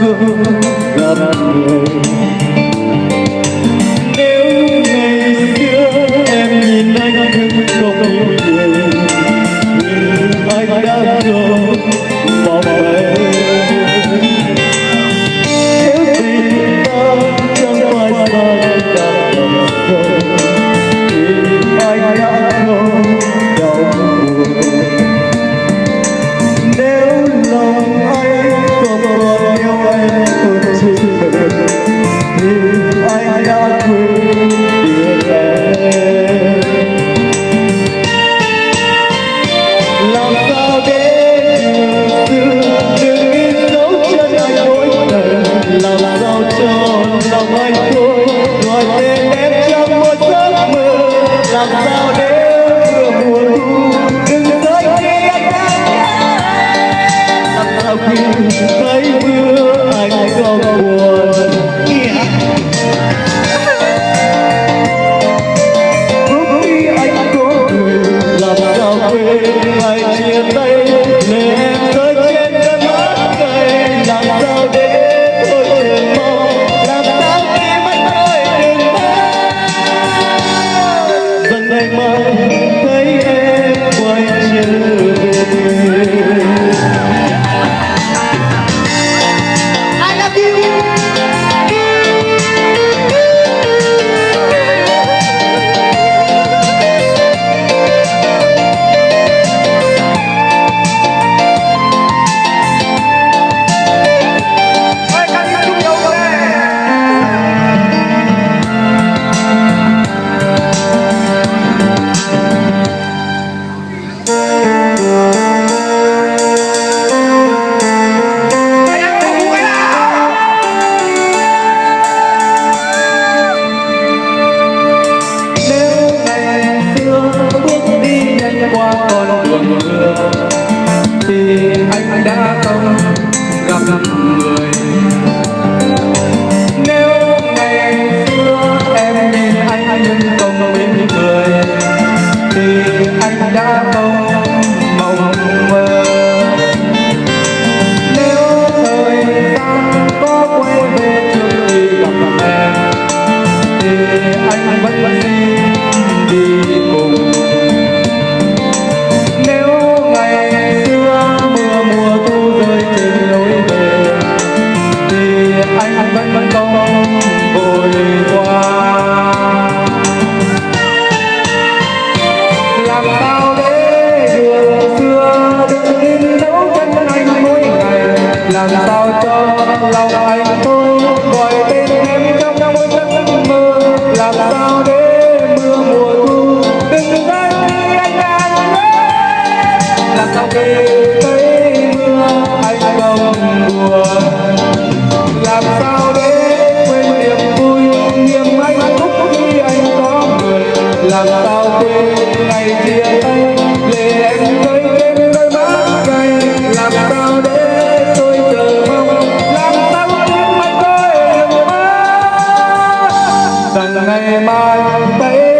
thương gặp người. Nếu ngày xưa em nhìn anh không yêu người, nhưng anh đã thương bỏ về. Nếu tình ta chẳng phải xa cả lòng sâu, thì anh đã không đau buồn. Nếu lòng anh không còn yêu em hơn chính mình, thì anh đã quên được em. Làm sao để đừng in dấu chân anh mỗi ngày, làm sao cho lòng anh thôi gọi tên em trong một giấc mơ. Làm sao để mùa thu đừng rơi khi anh đang nhớ. Làm sao khi thấy mưa anh không buồn. Lúc khi anh có cười, làm sao quên ngày chia tay để em rơi trên cơn mắt cay. Làm sao để tôi chờ mong, làm sao tim anh thôi đừng mất. Rằng ngày mai thấy em quay trở về. I love you. Qua con đường mưa thì anh đã không gặp người. Nếu ngày xưa em nhìn anh nhưng không mỉm cười, thì anh đã không mộng mơ. Nếu thời gian có quay về trước khi gặp em, thì anh vẫn xin đi cùng. Vẫn không vội qua. Làm sao để đường xưa đừng in dấu chân anh mỗi ngày. Làm sao cho lòng anh thôi gọi tên em trong mỗi giấc mơ. Làm sao để mưa mùa thu đừng rơi khi anh đang nhớ. Làm sao để thấy mưa anh không buồn. Làm sao để quên niềm vui, niềm hạnh phúc khi anh có người. Làm sao quên ngày chia tay, lệ em rơi trên đôi mắt cay. Làm sao để tôi chờ mong, làm sao tim anh tôi đừng mất. Rằng ngày mai thấy